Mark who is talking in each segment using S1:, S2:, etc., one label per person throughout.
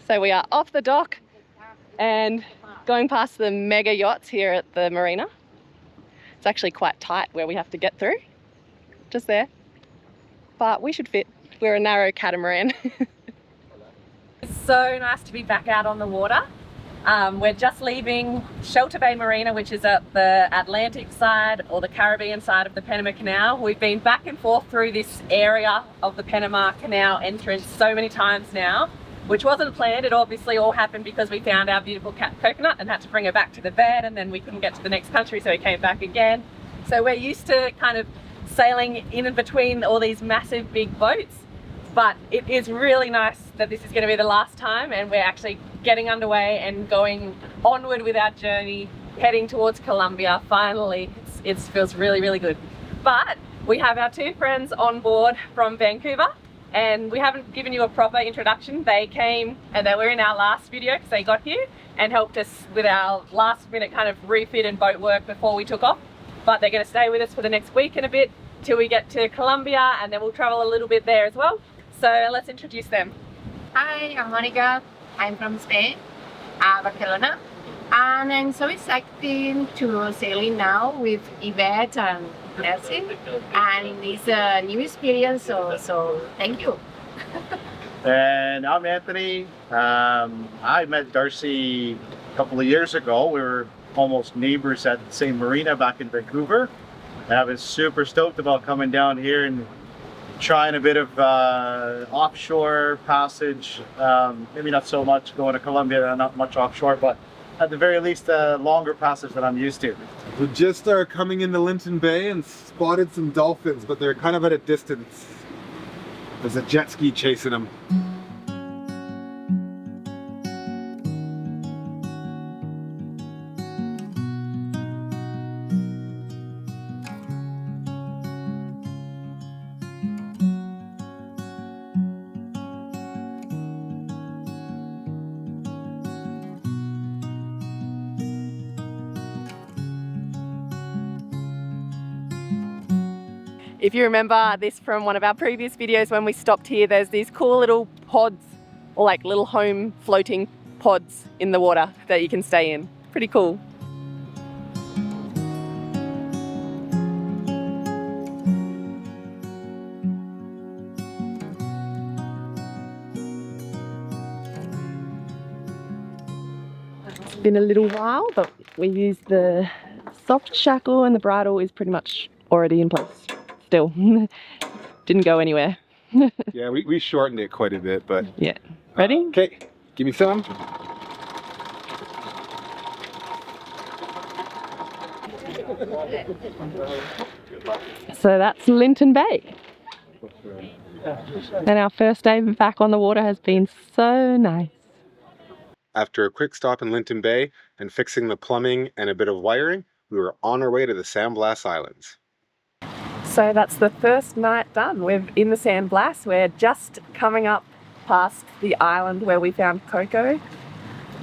S1: So we are off the dock and going past the mega yachts here at the marina. It's actually quite tight where we have to get through, just there. But we should fit. We're a narrow catamaran. It's so nice to be back out on the water. We're just leaving Shelter Bay Marina, which is at the Atlantic side or the Caribbean side of the Panama Canal. We've been back and forth through this area of the Panama Canal entrance so many times now, which wasn't planned. It obviously all happened because we found our beautiful coconut and had to bring her back to the vet, and then we couldn't get to the next country, so we came back again. So we're used to kind of sailing in and between all these massive big boats, but it is really nice that this is going to be the last time and we're actually getting underway and going onward with our journey, heading towards Colombia. Finally, it feels really, really good. But we have our two friends on board from Vancouver, and we haven't given you a proper introduction. They came and they were in our last video because they got here and helped us with our last minute kind of refit and boat work before we took off. But they're going to stay with us for the next week and a bit till we get to Colombia, and then we'll travel a little bit there as well. So let's introduce them.
S2: Hi, I'm Monica. I'm from Spain, Barcelona, and I'm so excited to sailing now with Yvette and Darcy, and in this new experience. So thank you.
S3: And I'm Anthony. I met Darcy a couple of years ago. We were almost neighbors at the same marina back in Vancouver. And I was super stoked about coming down here and trying a bit of offshore passage. Maybe not so much going to Colombia, not much offshore, but at the very least a longer passage than I'm used to.
S4: We just are coming into Linton Bay and spotted some dolphins, but they're kind of at a distance. There's a jet ski chasing them.
S1: If you remember this from one of our previous videos, when we stopped here, there's these cool little pods, or like little home floating pods in the water that you can stay in. Pretty cool. It's been a little while, but we used the soft shackle and the bridle is pretty much already in place. Still didn't go anywhere.
S4: Yeah, we shortened it quite a bit, but
S1: yeah. Ready?
S4: Okay, give me some.
S1: So that's Linton Bay, and our first day back on the water has been so nice.
S4: After a quick stop in Linton Bay and fixing the plumbing and a bit of wiring, we were on our way to the San Blas Islands.
S1: So that's the first night done. We're in the San Blas. We're just coming up past the island where we found Coco.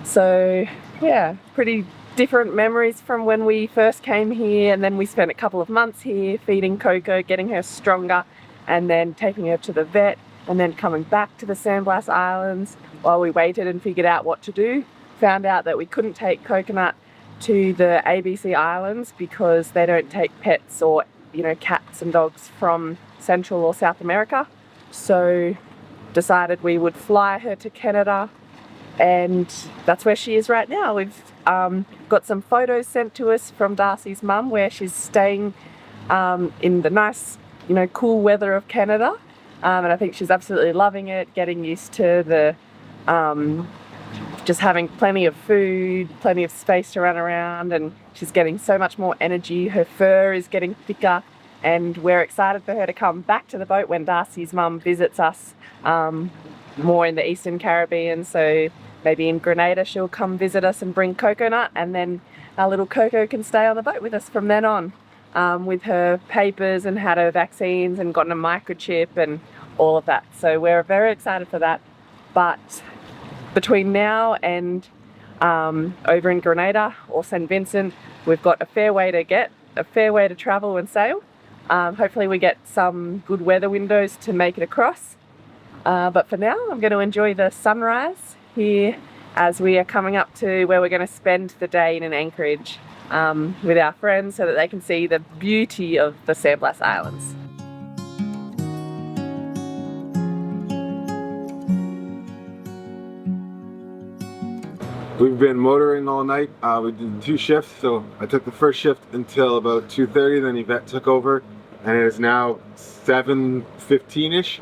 S1: So yeah, pretty different memories from when we first came here, and then we spent a couple of months here feeding Coco, getting her stronger, and then taking her to the vet, and then coming back to the San Blas Islands while we waited and figured out what to do. Found out that we couldn't take Coconut to the ABC Islands because they don't take pets or cats and dogs from Central or South America. So decided we would fly her to Canada, and that's where she is right now. We've got some photos sent to us from Darcy's mum where she's staying in the nice, cool weather of Canada, and I think she's absolutely loving it, getting used to the just having plenty of food, plenty of space to run around, and she's getting so much more energy. Her fur is getting thicker, and we're excited for her to come back to the boat when Darcy's mum visits us more in the Eastern Caribbean. So maybe in Grenada she'll come visit us and bring Coconut, and then our little Coco can stay on the boat with us from then on, with her papers and had her vaccines and gotten a microchip and all of that. So we're very excited for that. But between now and over in Grenada or St. Vincent, we've got a fair way to travel and sail. Hopefully we get some good weather windows to make it across. But for now, I'm going to enjoy the sunrise here as we are coming up to where we're going to spend the day in an anchorage with our friends so that they can see the beauty of the San Blas Islands.
S4: We've been motoring all night. We did 2 shifts, so I took the first shift until about 2:30, then Yvette took over, and it is now 7:15-ish.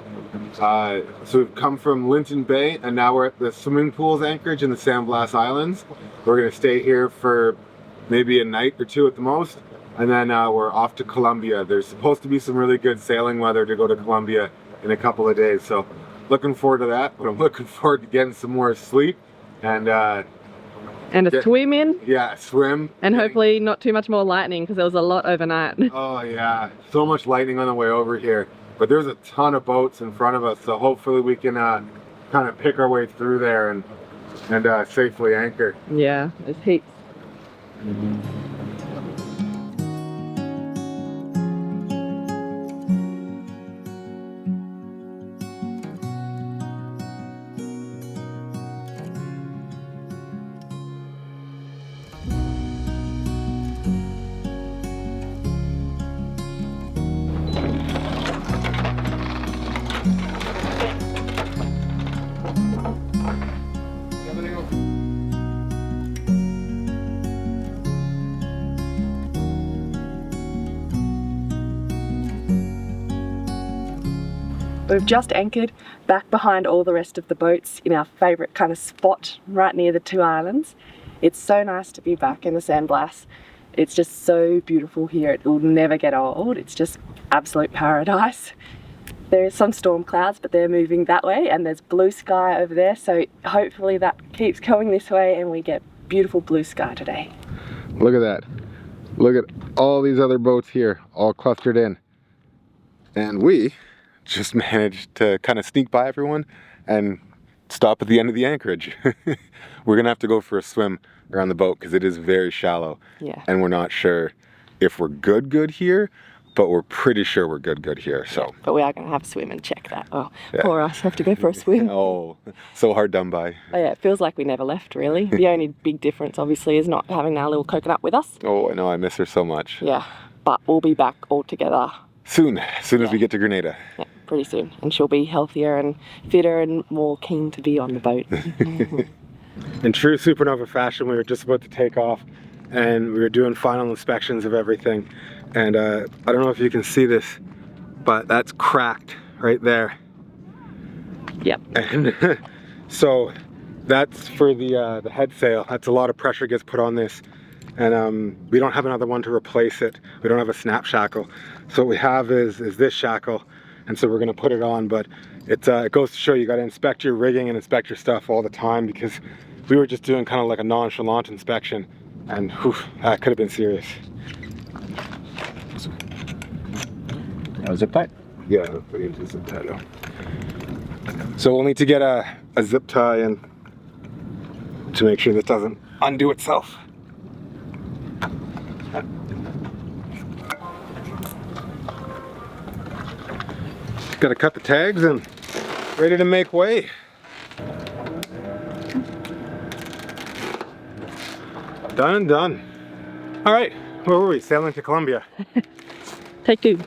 S4: So we've come from Linton Bay, and now we're at the swimming pools anchorage in the San Blas Islands. We're gonna stay here for maybe a night or 2 at the most, and then we're off to Colombia. There's supposed to be some really good sailing weather to go to Colombia in a couple of days, so looking forward to that, but I'm looking forward to getting some more sleep and a
S1: swim in.
S4: Yeah, swim.
S1: And hopefully not too much more lightning because there was a lot overnight.
S4: Oh yeah, so much lightning on the way over here. But there's a ton of boats in front of us, so hopefully we can kind of pick our way through there and safely anchor.
S1: Yeah, there's heaps. We've just anchored back behind all the rest of the boats in our favourite kind of spot right near the 2 islands. It's so nice to be back in the San Blas. It's just so beautiful here. It will never get old. It's just absolute paradise. There is some storm clouds, but they're moving that way, and there's blue sky over there, so hopefully that keeps going this way and we get beautiful blue sky today.
S4: Look at that. Look at all these other boats here, all clustered in. And we just managed to kind of sneak by everyone and stop at the end of the anchorage. We're gonna have to go for a swim around the boat because it is very shallow.
S1: Yeah.
S4: And we're not sure if we're good here, but we're pretty sure we're good here. So.
S1: Yeah, but we are gonna have a swim and check that. Oh, yeah. Poor us, have to go for a swim.
S4: Oh, so hard done by.
S1: Oh yeah, it feels like we never left really. The only big difference obviously is not having our little coconut with us.
S4: Oh, I know, I miss her so much.
S1: Yeah, but we'll be back all together.
S4: Soon as we get to Grenada.
S1: Yeah, pretty soon. And she'll be healthier and fitter and more keen to be on the boat.
S4: In true Supernova fashion, we were just about to take off and we were doing final inspections of everything. And I don't know if you can see this, but that's cracked right there.
S1: Yep.
S4: And so that's for the head sail. That's a lot of pressure gets put on this. And we don't have another one to replace it. We don't have a snap shackle. So what we have is this shackle. And so we're gonna put it on, but it goes to show you gotta inspect your rigging and inspect your stuff all the time because we were just doing kind of like a nonchalant inspection and whew, that could have been serious.
S3: That was zip tie?
S4: Yeah, put into zip tie now. So we'll need to get a zip tie in to make sure this doesn't undo itself. Got to cut the tags and ready to make way. Done and done. All right, where were we? Sailing to Colombia.
S1: Take 2.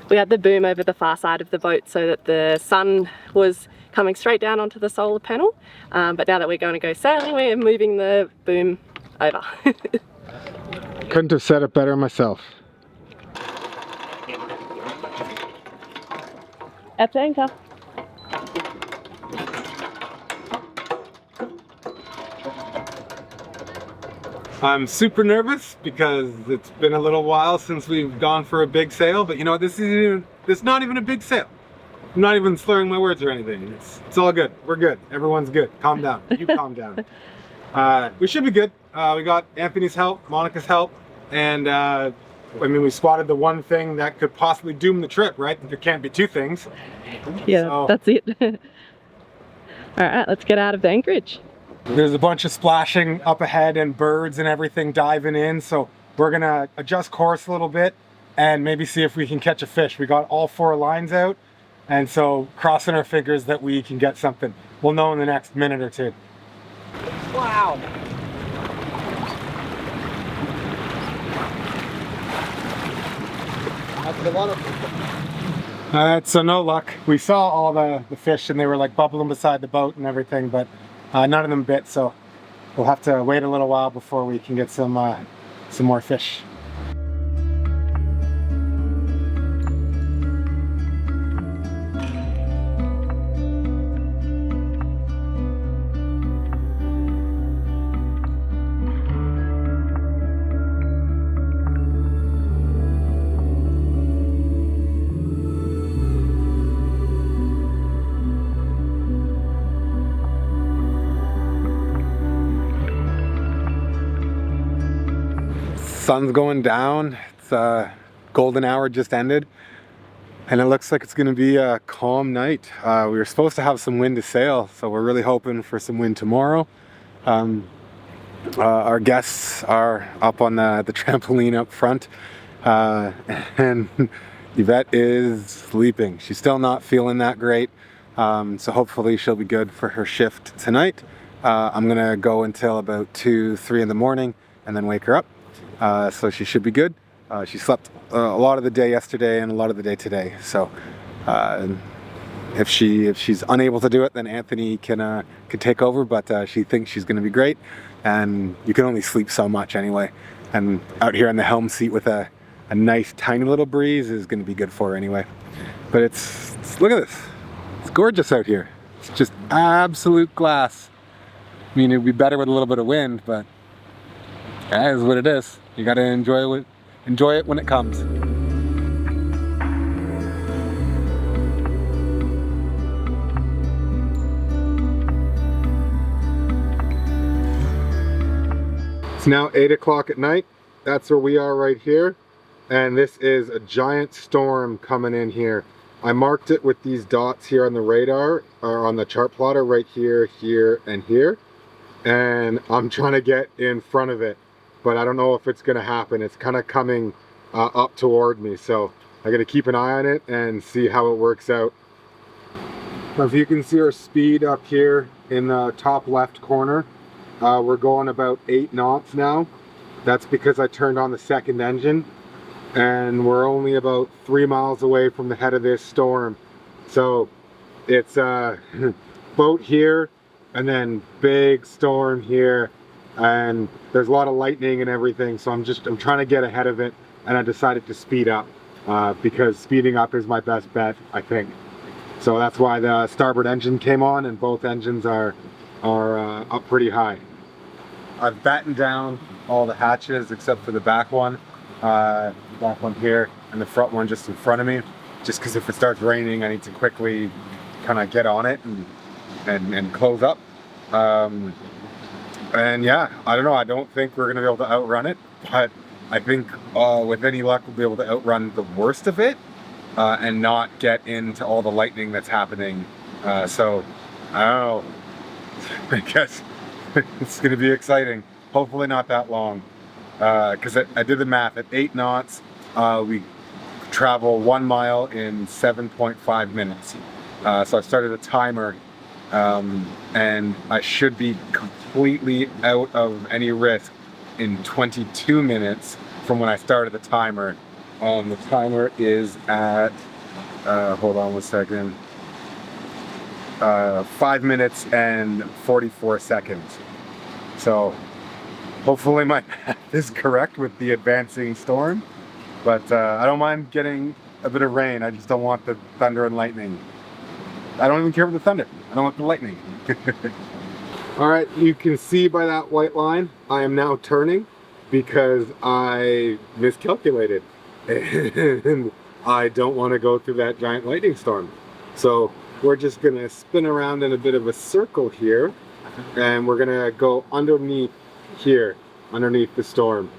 S1: We had the boom over the far side of the boat so that the sun was coming straight down onto the solar panel. But now that we're going to go sailing, we're moving the boom over.
S4: Couldn't have said it better myself.
S1: At anchor.
S4: I'm super nervous because it's been a little while since we've gone for a big sail, but you know, this is not even a big sail. I'm not even slurring my words or anything. It's all good. We're good. Everyone's good. Calm down. You calm down. We should be good. We got Anthony's help, Monica's help, and I mean, we spotted the one thing that could possibly doom the trip, right? There can't be 2 things.
S1: Yeah,
S4: so,
S1: that's it. All right, let's get out of the anchorage.
S4: There's a bunch of splashing up ahead and birds and everything diving in, so we're gonna adjust course a little bit and maybe see if we can catch a fish. We got all 4 lines out, and so crossing our fingers that we can get something. We'll know in the next minute or two.
S1: Wow.
S4: So no luck. We saw all the fish and they were like bubbling beside the boat and everything, but none of them bit, so we'll have to wait a little while before we can get some more fish. Sun's going down. It's golden hour just ended, and it looks like it's going to be a calm night. We were supposed to have some wind to sail, so we're really hoping for some wind tomorrow. Our guests are up on the trampoline up front, and Yvette is sleeping. She's still not feeling that great, so hopefully she'll be good for her shift tonight. I'm gonna go until about 2, 3 in the morning and then wake her up. So she should be good. She slept a lot of the day yesterday and a lot of the day today. So if she's unable to do it, then Anthony can take over. But she thinks she's going to be great. And you can only sleep so much anyway. And out here on the helm seat with a nice tiny little breeze is going to be good for her anyway. But it's look at this. It's gorgeous out here. It's just absolute glass. I mean, it'd be better with a little bit of wind, but that is what it is. You gotta enjoy it when it comes. It's now 8 o'clock at night. That's where we are right here. And this is a giant storm coming in here. I marked it with these dots here on the radar, or on the chart plotter, right here, here, and here. And I'm trying to get in front of it, but I don't know if it's gonna happen. It's kind of coming up toward me, so I gotta keep an eye on it and see how it works out. Now, if you can see our speed up here in the top left corner, we're going about 8 knots now. That's because I turned on the second engine, and we're only about 3 miles away from the head of this storm. So it's boat here, and then big storm here, and there's a lot of lightning and everything, so I'm trying to get ahead of it, and I decided to speed up because speeding up is my best bet, I think. So that's why the starboard engine came on, and both engines are up pretty high. I've battened down all the hatches except for the back one here, and the front one just in front of me, just because if it starts raining I need to quickly kind of get on it and close up. And yeah, I don't know, I don't think we're gonna be able to outrun it, but I think with any luck we'll be able to outrun the worst of it and not get into all the lightning that's happening. So I don't know, I guess it's gonna be exciting. Hopefully not that long, because I did the math. At 8 knots we travel 1 mile in 7.5 minutes. So I started a timer, and I should be completely out of any risk in 22 minutes from when I started the timer. The timer is at, hold on 1 second, 5 minutes and 44 seconds. So hopefully my math is correct with the advancing storm, but I don't mind getting a bit of rain. I just don't want the thunder and lightning. I don't even care about the thunder. I don't want the lightning. All right, you can see by that white line, I am now turning because I miscalculated. And I don't want to go through that giant lightning storm. So we're just gonna spin around in a bit of a circle here, and we're gonna go underneath here, underneath the storm.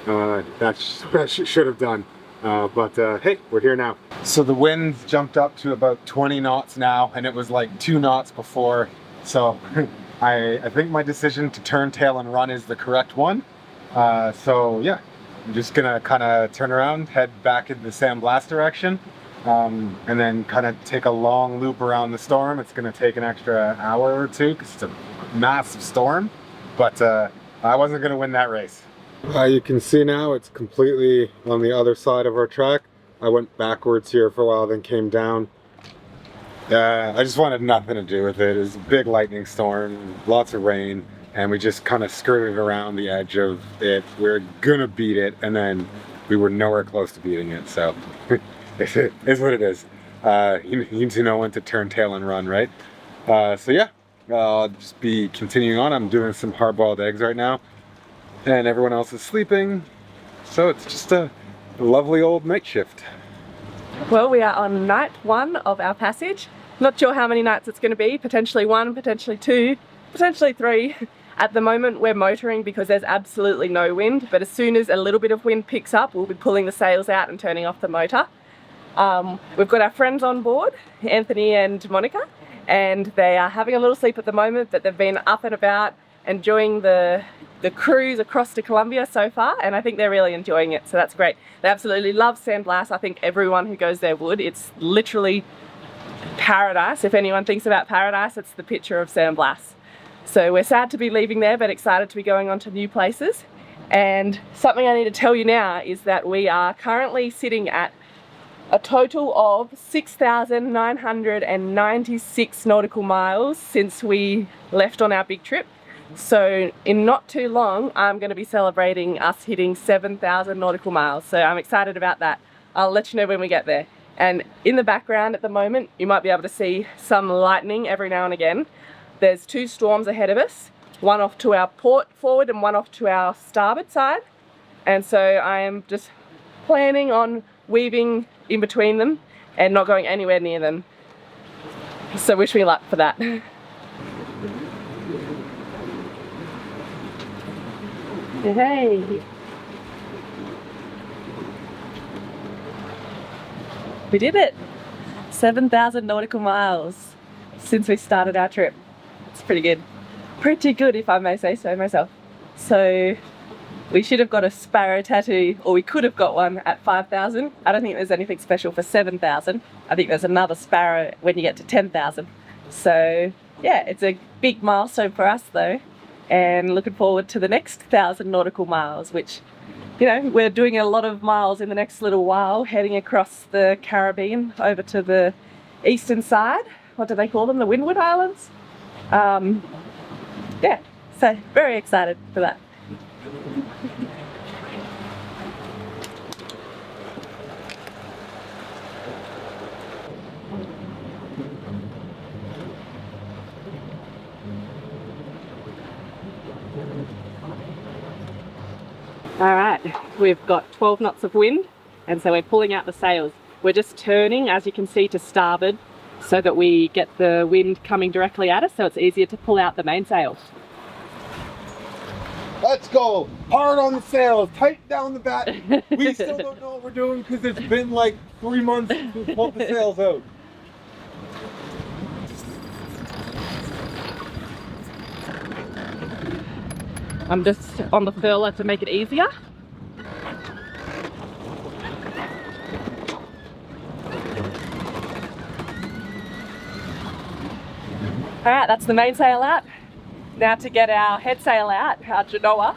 S4: That should have done. But hey, we're here now. So the wind jumped up to about 20 knots now, and it was like 2 knots before. So I think my decision to turn tail and run is the correct one. So yeah, I'm just gonna kind of turn around, head back in the San Blas direction, and then kind of take a long loop around the storm. It's gonna take an extra hour or two because it's a massive storm, but I wasn't gonna win that race. You can see now it's completely on the other side of our track. I went backwards here for a while, then came down. I just wanted nothing to do with it. It was a big lightning storm, lots of rain, and we just kind of skirted around the edge of it. We were gonna beat it, and then we were nowhere close to beating it, so it is what it is. You need to know when to turn tail and run, right? So yeah, I'll just be continuing on. I'm doing some hard-boiled eggs right now, and everyone else is sleeping, so it's just a lovely old night shift.
S1: Well, we are on night 1 of our passage. Not sure how many nights it's going to be, potentially 1, potentially 2, potentially 3. At the moment we're motoring because there's absolutely no wind, but as soon as a little bit of wind picks up, we'll be pulling the sails out and turning off the motor. We've got our friends on board, Anthony and Monica, and they are having a little sleep at the moment, but they've been up and about enjoying the cruise across to Colombia so far, and I think they're really enjoying it, so that's great. They absolutely love San Blas. I think everyone who goes there would. It's literally paradise. If anyone thinks about paradise, it's the picture of San Blas. So we're sad to be leaving there, but excited to be going on to new places. And something I need to tell you now is that we are currently sitting at a total of 6,996 nautical miles since we left on our big trip. So in not too long, I'm going to be celebrating us hitting 7,000 nautical miles. So I'm excited about that. I'll let you know when we get there. And in the background at the moment, you might be able to see some lightning every now and again. There's 2 storms ahead of us, one off to our port forward and one off to our starboard side. And so I am just planning on weaving in between them and not going anywhere near them. So wish me luck for that. Hey! We did it! 7,000 nautical miles since we started our trip. It's pretty good. Pretty good, if I may say so myself. So we should have got a sparrow tattoo, or we could have got one at 5,000. I don't think there's anything special for 7,000. I think there's another sparrow when you get to 10,000. So yeah, it's a big milestone for us though. And looking forward to the next 1,000 nautical miles, which, you know, we're doing a lot of miles in the next little while, heading across the Caribbean over to the eastern side. What do they call them? The Windward Islands? Yeah, so very excited for that. Alright, we've got 12 knots of wind, and so we're pulling out the sails. We're just turning, as you can see, to starboard so that we get the wind coming directly at us, so it's easier to pull out the mainsail.
S4: Let's go! Hard on the sails, tighten down the bat. We still don't know what we're doing because it's been like 3 months since we pulled the sails out.
S1: I'm just on the furler to make it easier. Alright, that's the mainsail out. Now to get our head sail out, our Genoa.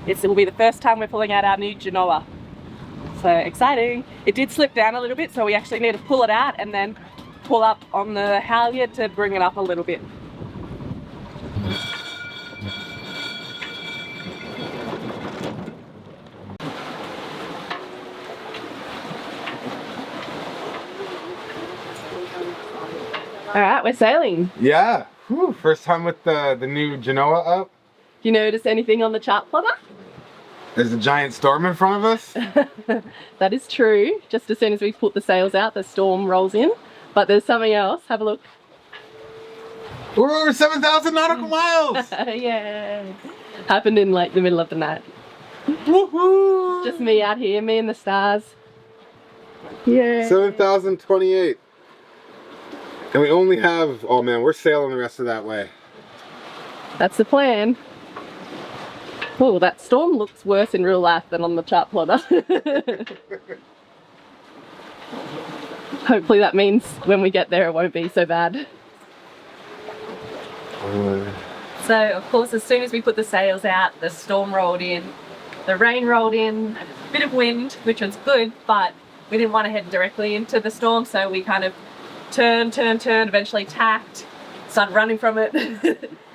S1: It will be the first time we're pulling out our new Genoa. So exciting. It did slip down a little bit, so we actually need to pull it out and then pull up on the halyard to bring it up a little bit. Alright, we're sailing.
S4: Yeah, whew, first time with the new Genoa up.
S1: You notice anything on the chart plotter?
S4: There's a giant storm in front of us.
S1: That is true. Just as soon as we put the sails out, the storm rolls in. But there's something else. Have a look.
S4: We're over 7,000 nautical miles!
S1: Yeah. Happened in like the middle of the night.
S4: Woohoo!
S1: Just me out here, me and the stars. Yeah.
S4: 7,028. And we only have, oh man, we're sailing the rest of that way.
S1: That's the plan. Oh, that storm looks worse in real life than on the chart plotter. Hopefully that means when we get there it won't be so bad. So of course as soon as we put the sails out, the storm rolled in, the rain rolled in, a bit of wind, which was good, but we didn't want to head directly into the storm, so we kind of turned, eventually tacked, started running from it,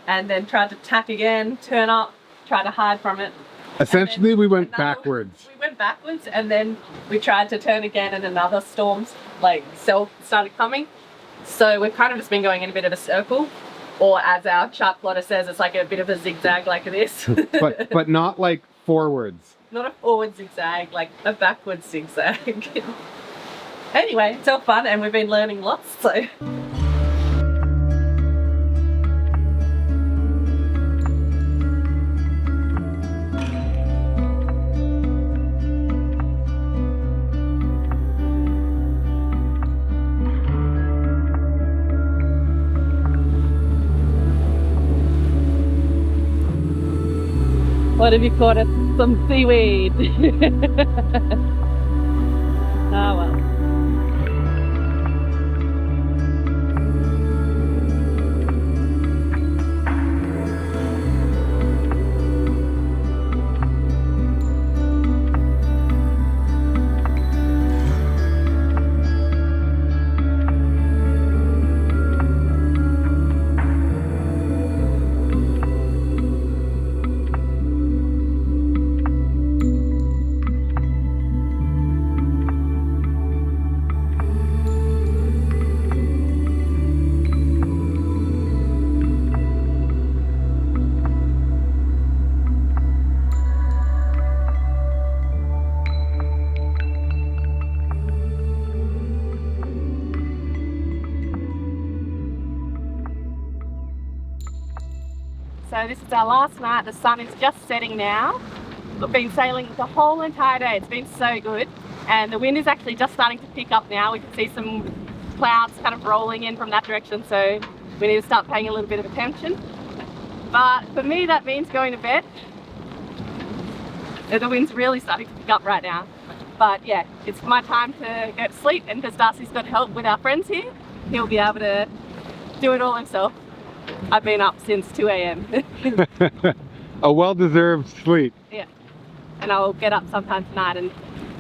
S1: and then tried to tack again, turn up, try to hide from it.
S4: Essentially, we went backwards.
S1: We went backwards, and then we tried to turn again, and another storm cell started coming. So we've kind of just been going in a bit of a circle, or as our chart plotter says, it's like a bit of a zigzag like this.
S4: but not like forwards.
S1: Not a forward zigzag, like a backwards zigzag. Anyway, it's all fun, and we've been learning lots, so. What have you caught us? Some seaweed. Oh well. So this is our last night. The sun is just setting now. We've been sailing the whole entire day. It's been so good. And the wind is actually just starting to pick up now. We can see some clouds kind of rolling in from that direction. So we need to start paying a little bit of attention. But for me, that means going to bed. The wind's really starting to pick up right now. But yeah, it's my time to go to sleep. And because Darcy's got help with our friends here, he'll be able to do it all himself. I've been up since 2 a.m.
S4: A well-deserved sleep.
S1: Yeah, and I'll get up sometime tonight and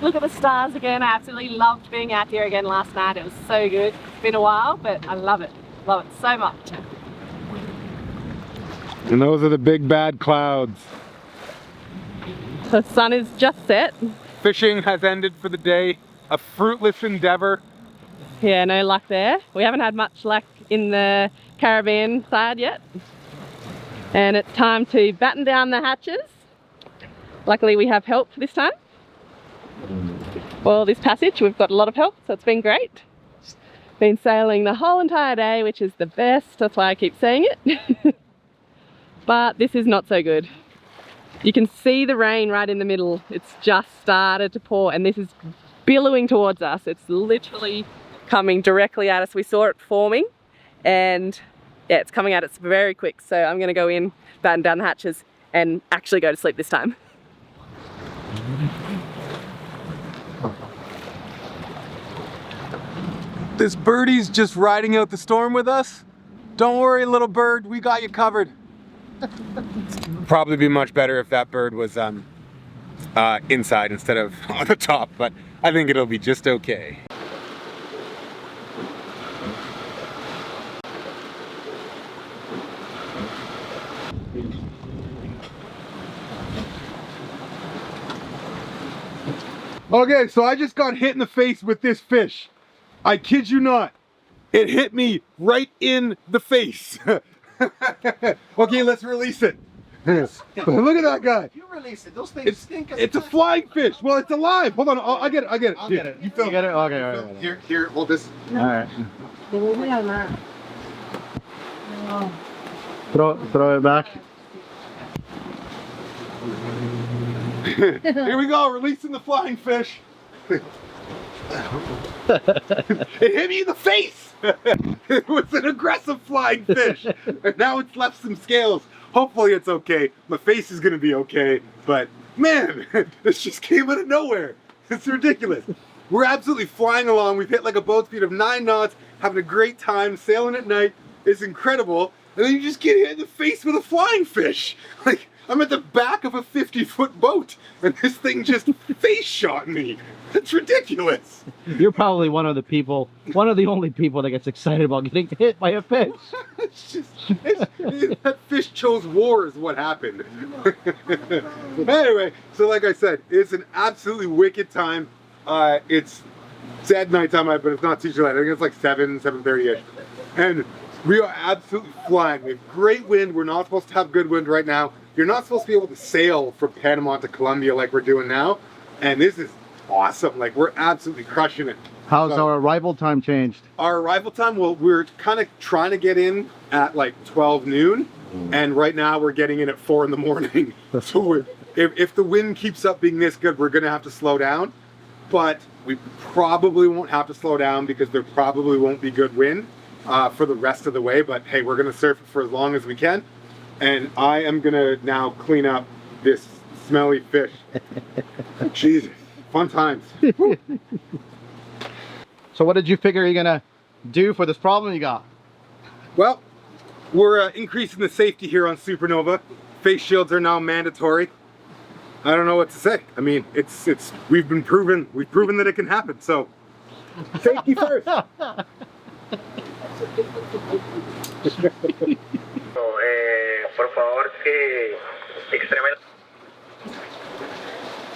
S1: look at the stars again. I absolutely loved being out here again last night. It was so good. It's been a while, but I love it so much.
S4: And those are the big bad clouds.
S1: The sun is just set.
S4: Fishing has ended for the day. A fruitless endeavor.
S1: Yeah, no luck there. We haven't had much luck in the Caribbean side yet. And it's time to batten down the hatches. Luckily we have help this time. Well, this passage we've got a lot of help, so it's been great. Been sailing the whole entire day, which is the best. That's why I keep saying it. But this is not so good. You can see the rain right in the middle. It's just started to pour, and this is billowing towards us. It's literally coming directly at us. We saw it forming, and yeah, it's coming at us very quick. So I'm gonna go in, batten down the hatches, and actually go to sleep this time.
S4: This birdie's just riding out the storm with us. Don't worry, little bird, we got you covered. Probably be much better if that bird was inside instead of on the top, but I think it'll be just okay. Okay, so I just got hit in the face with this fish. I kid you not. It hit me right in the face. Okay, let's release it. Look at that guy.
S3: You release it. Those things stink.
S4: It's a flying fish. Well, it's alive. Hold on. I get it.
S3: I'll get it.
S4: You film.
S3: You get it? Okay, all right.
S4: Here, hold this.
S3: All right. Throw it back.
S4: Here we go, releasing the flying fish. It hit me in the face. It was an aggressive flying fish. And now it's left some scales hopefully it's okay. My face is gonna be okay, but man, this just came out of nowhere. It's ridiculous. We're absolutely flying along. We've hit like a boat speed of 9 knots, having a great time, sailing at night. It's incredible. And then you just get hit in the face with a flying fish. Like, I'm at the back of a 50-foot boat, and this thing just face shot me. It's ridiculous.
S5: You're probably one of the only people that gets excited about getting hit by a fish.
S4: That fish chose war is what happened. Anyway, so like I said, it's an absolutely wicked time. It's sad nighttime, but it's not too late. I think it's like 7:30ish. And we are absolutely flying. We have great wind. We're not supposed to have good wind right now. You're not supposed to be able to sail from Panama to Colombia like we're doing now. And this is awesome. Like, we're absolutely crushing it.
S5: How's our arrival time changed?
S4: Our arrival time, well, we're kind of trying to get in at like 12 noon. And right now we're getting in at 4 in the morning. So if the wind keeps up being this good, we're going to have to slow down. But we probably won't have to slow down because there probably won't be good wind for the rest of the way. But hey, we're going to surf it for as long as we can. And I am going to now clean up this smelly fish. Jesus, fun times.
S5: So what did you figure you're going to do for this problem you got?
S4: Well, we're increasing the safety here on Supernova. Face shields are now mandatory. I don't know what to say. I mean, we've proven that it can happen. So, safety first.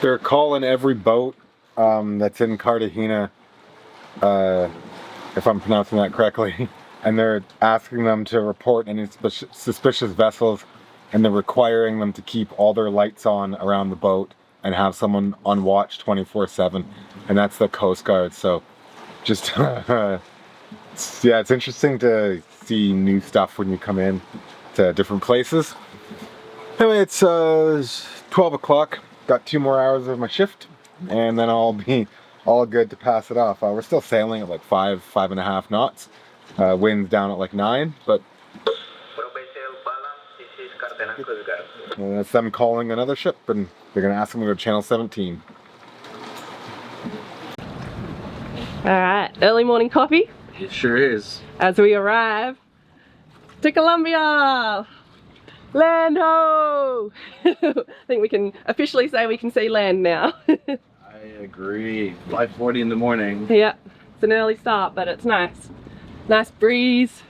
S4: They're calling every boat that's in Cartagena, if I'm pronouncing that correctly, and they're asking them to report any suspicious vessels, and they're requiring them to keep all their lights on around the boat and have someone on watch 24/7, and that's the Coast Guard. So just yeah, it's interesting to see new stuff when you come in to different places. Anyway, it's 12 o'clock, got 2 more hours of my shift, and then I'll be all good to pass it off. We're still sailing at like 5.5 knots, wind's down at like 9, but that's them calling another ship, and they're gonna ask them to go to channel 17.
S1: All right, early morning coffee.
S5: It sure is.
S1: As we arrive to Colombia. Land ho! I think we can officially say we can see land now.
S5: I agree. 5:40 in the morning.
S1: Yeah, it's an early start, but it's nice. Nice breeze.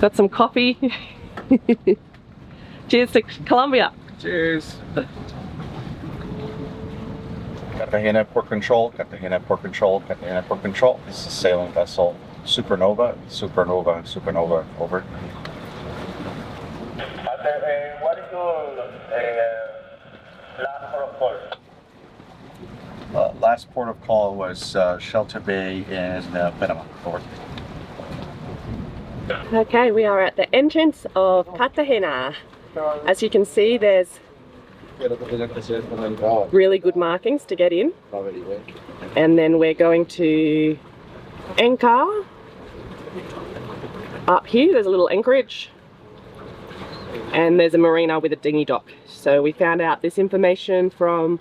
S1: Got some coffee. Cheers to Colombia.
S5: Cheers.
S3: Cartagena port control, Cartagena port control, Cartagena port control. This is a sailing vessel, Supernova, Supernova, Supernova, over. What is your last port of call? Last port of call was Shelter Bay in Panama, over.
S1: Okay, we are at the entrance of Cartagena. As you can see, there's really good markings to get in. And then we're going to anchor up here. There's a little anchorage. And there's a marina with a dinghy dock. So we found out this information from,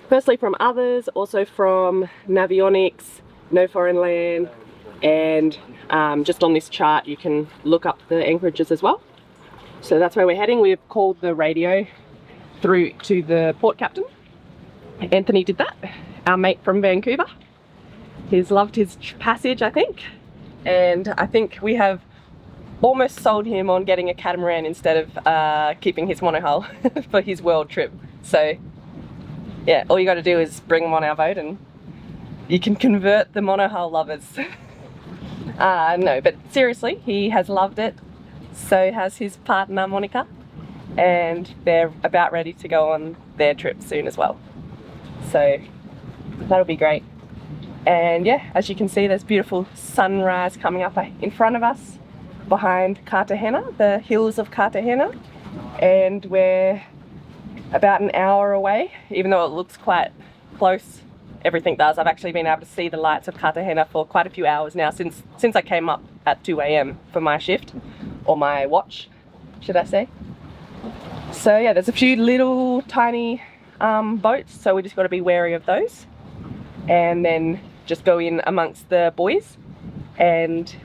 S1: firstly from others, also from Navionics, No Foreign Land, and just on this chart you can look up the anchorages as well. So that's where we're heading. We've called the radio through to the port captain. Anthony did that, our mate from Vancouver. He's loved his passage, I think. And I think we have almost sold him on getting a catamaran instead of keeping his monohull for his world trip. So yeah, all you got to do is bring him on our boat and you can convert the monohull lovers. No, but seriously, he has loved it. So has his partner Monica, and they're about ready to go on their trip soon as well. So that'll be great. And yeah, as you can see, there's beautiful sunrise coming up in front of us behind Cartagena, the hills of Cartagena. And we're about an hour away, even though it looks quite close. Everything does. I've actually been able to see the lights of Cartagena for quite a few hours now since I came up at 2 AM for my shift, or my watch, should I say. So yeah, there's a few little tiny boats, so we just got to be wary of those, and then just go in amongst the buoys and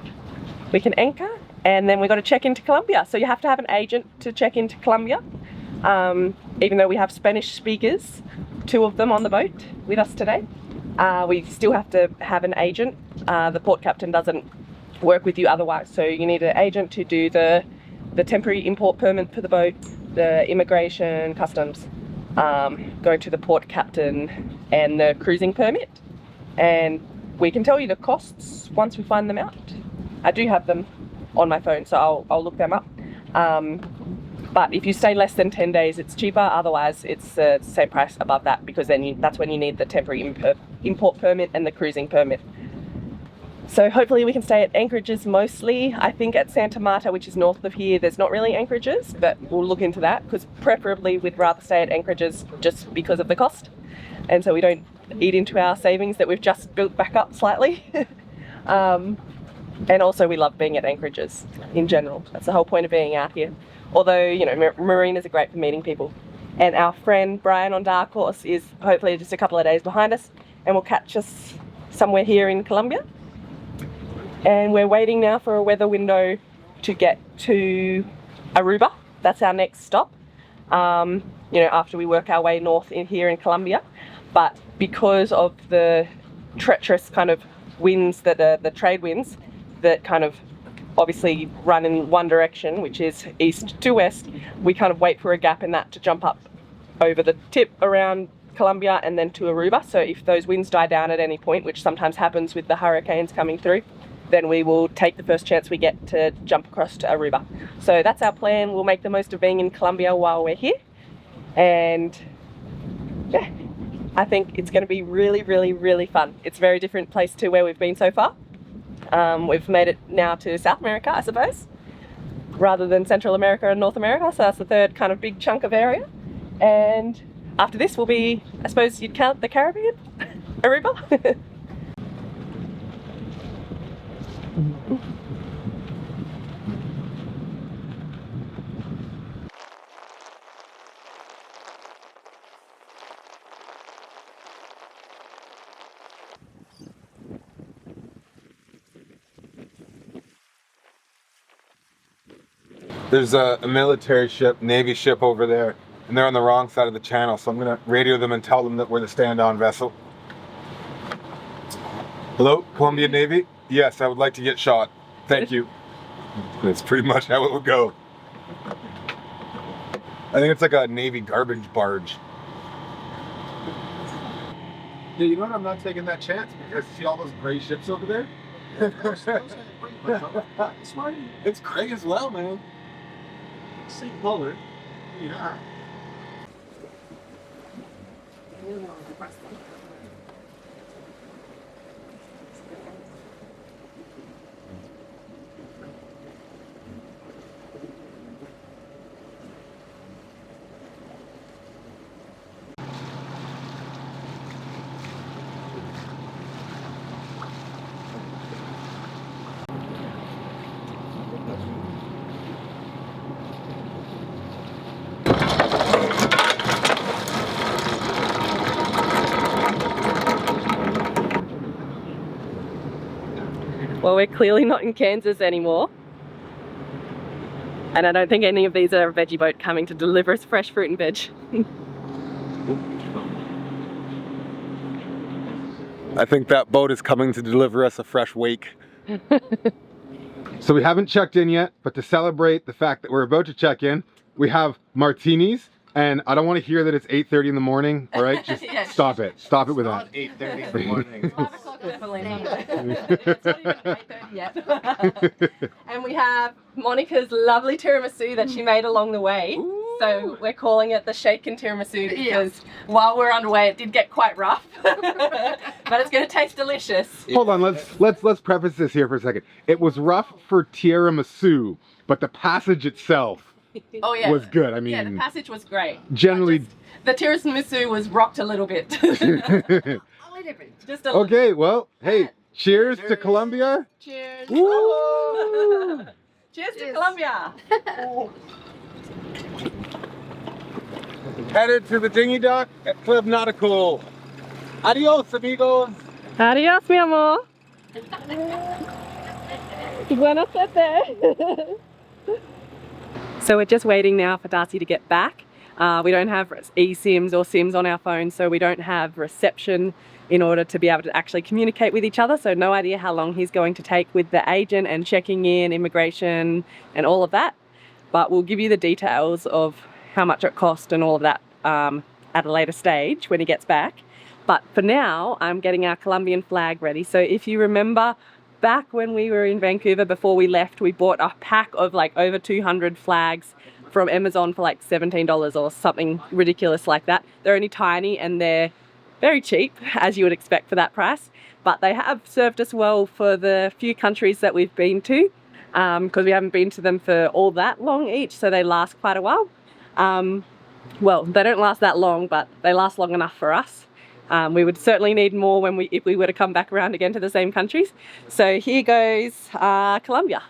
S1: we can anchor, and then we got to check into Colombia. So you have to have an agent to check into Colombia. Even though we have Spanish speakers, 2 of them on the boat with us today, we still have to have an agent. The port captain doesn't work with you otherwise, so you need an agent to do the temporary import permit for the boat, the immigration, customs, going to the port captain, and the cruising permit. And we can tell you the costs once we find them out. I do have them on my phone, so I'll look them up. But if you stay less than 10 days, it's cheaper. Otherwise, it's the same price above that, because then that's when you need the temporary import permit and the cruising permit. So hopefully we can stay at anchorages mostly. I think at Santa Marta, which is north of here, there's not really anchorages, but we'll look into that, because preferably we'd rather stay at anchorages just because of the cost. And so we don't eat into our savings that we've just built back up slightly. And also we love being at anchorages in general. That's the whole point of being out here. Although, you know, marinas are great for meeting people. And our friend Brian on Dark Horse is hopefully just a couple of days behind us and will catch us somewhere here in Colombia. And we're waiting now for a weather window to get to Aruba. That's our next stop, you know, after we work our way north in here in Colombia. But because of the treacherous kind of winds that are the trade winds that kind of obviously run in one direction, which is east to west, we kind of wait for a gap in that to jump up over the tip around Colombia and then to Aruba. So if those winds die down at any point, which sometimes happens with the hurricanes coming through, then we will take the first chance we get to jump across to Aruba. So that's our plan. We'll make the most of being in Colombia while we're here. And yeah, I think it's going to be really, really, really fun. It's a very different place to where we've been so far. We've made it now to South America, I suppose, rather than Central America and North America. So that's the third kind of big chunk of area. And after this will be, I suppose you'd count the Caribbean, Aruba.
S4: There's a military ship, Navy ship over there, and they're on the wrong side of the channel, so I'm gonna radio them and tell them that we're the stand-on vessel. Hello, Colombian Navy? Yes, I would like to get shot. Thank you. That's pretty much how it would go. I think it's like a Navy garbage barge. Yeah, you know what? I'm not taking that chance, because see all those gray ships over there? It's gray as well, man. Same color. Yeah.
S1: Well, we're clearly not in Kansas anymore. And I don't think any of these are a veggie boat coming to deliver us fresh fruit and veg.
S4: I think that boat is coming to deliver us a fresh wake. So we haven't checked in yet, but to celebrate the fact that we're about to check in, we have martinis. And I don't want to hear that it's 8:30 in the morning, all right? Just
S1: Yeah.
S4: stop it. Stop it with that.
S3: 8:30 in the morning.
S1: 5 o'clock definitely not. It's not even 8:30 yet. And we have Monica's lovely tiramisu that she made along the way.
S4: Ooh.
S1: So we're calling it the shaken tiramisu because while we're underway it did get quite rough. But it's going to taste delicious.
S4: Hold on, let's preface this here for a second. It was rough for tiramisu, but the passage itself was good. I mean,
S1: yeah, the passage was great.
S4: Generally,
S1: the tiramisu was rocked a little bit.
S2: A little bit.
S1: Just a little.
S4: okay, well, hey, cheers to Colombia.
S2: Cheers.
S4: Woo!
S1: Cheers to Colombia.
S4: headed to the dinghy dock at Club Nautical. Adios, amigos.
S1: Adios, mi amor. Buena suerte. So we're just waiting now for Darcy to get back. We don't have eSIMs or SIMs on our phone, so we don't have reception in order to be able to actually communicate with each other. So no idea how long he's going to take with the agent and checking in, immigration and all of that. But we'll give you the details of how much it cost and all of that at a later stage when he gets back. But for now, I'm getting our Colombian flag ready. So if you remember, back when we were in Vancouver before we left, we bought a pack of like over 200 flags from Amazon for like $17 or something ridiculous like that. They're only tiny and they're very cheap, as you would expect for that price. But they have served us well for the few countries that we've been to, because we haven't been to them for all that long each, so they last quite a while. Well, they don't last that long, but they last long enough for us. We would certainly need more if we were to come back around again to the same countries. So here goes Colombia.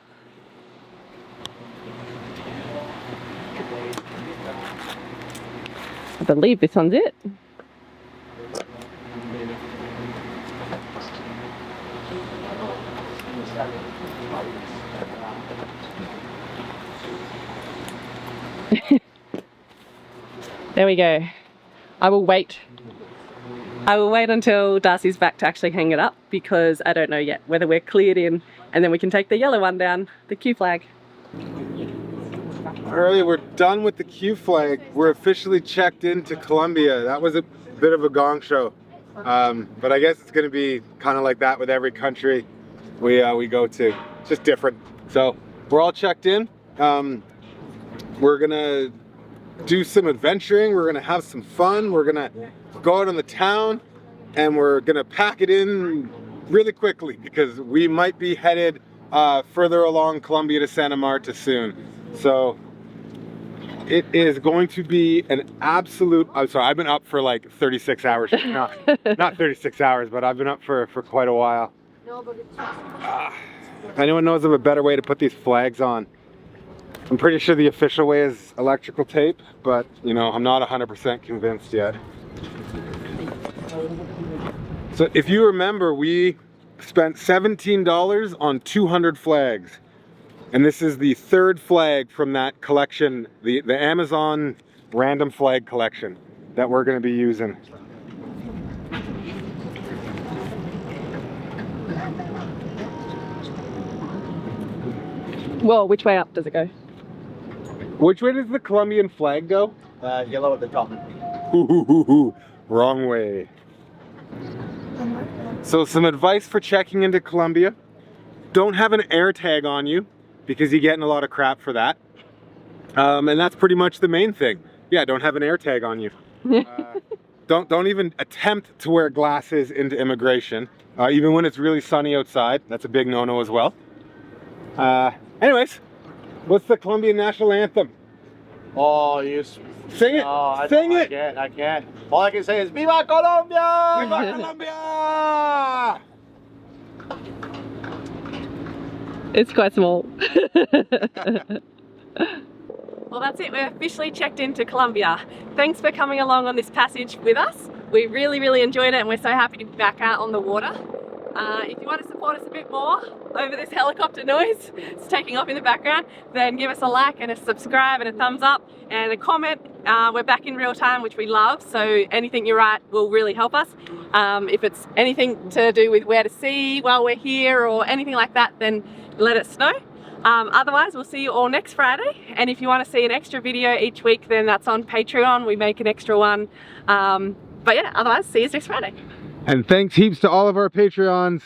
S1: I believe this one's it. There we go. I will wait until Darcy's back to actually hang it up, because I don't know yet whether we're cleared in, and then we can take the yellow one down, the Q flag.
S4: Alright, we're done with the Q flag. We're officially checked into Colombia. That was a bit of a gong show. But I guess it's going to be kind of like that with every country we go to. It's just different. So we're all checked in. We're going to do some adventuring. We're going to have some fun. We're going to go out on the town, and we're going to pack it in really quickly because we might be headed further along Colombia to Santa Marta soon. So it is going to be an absolute, I'm sorry, I've been up for like 36 hours. Not 36 hours, but I've been up for quite a while. If anyone knows of a better way to put these flags on, I'm pretty sure the official way is electrical tape, but you know, I'm not 100% convinced yet. So if you remember, we spent $17 on 200 flags. And this is the third flag from that collection, the Amazon random flag collection that we're going to be using.
S1: Whoa, which way up does it go?
S4: Which way does the Colombian flag go?
S3: Yellow at the top.
S4: Wrong way. So some advice for checking into Colombia. Don't have an air tag on you, because you're getting a lot of crap for that. And that's pretty much the main thing. Yeah, don't have an air tag on you. Don't even attempt to wear glasses into immigration, even when it's really sunny outside. That's a big no-no as well. Anyways, what's the Colombian national anthem?
S3: Oh, you
S4: Sing it!
S3: Oh,
S4: Sing it!
S3: I can't. All I can say is Viva Colombia!
S4: Viva Colombia!
S1: It's quite small. Well, that's it. We're officially checked into Colombia. Thanks for coming along on this passage with us. We really enjoyed it, and we're so happy to be back out on the water. If you want to support us a bit more over this helicopter noise, it's taking off in the background, then give us a like and a subscribe and a thumbs up and a comment. We're back in real time, which we love, so anything you write will really help us. If it's anything to do with where to see while we're here or anything like that, then let us know. Otherwise, we'll see you all next Friday, and if you want to see an extra video each week, then that's on Patreon. We make an extra one. But yeah, otherwise, see you next Friday.
S4: And thanks heaps to all of our Patreons.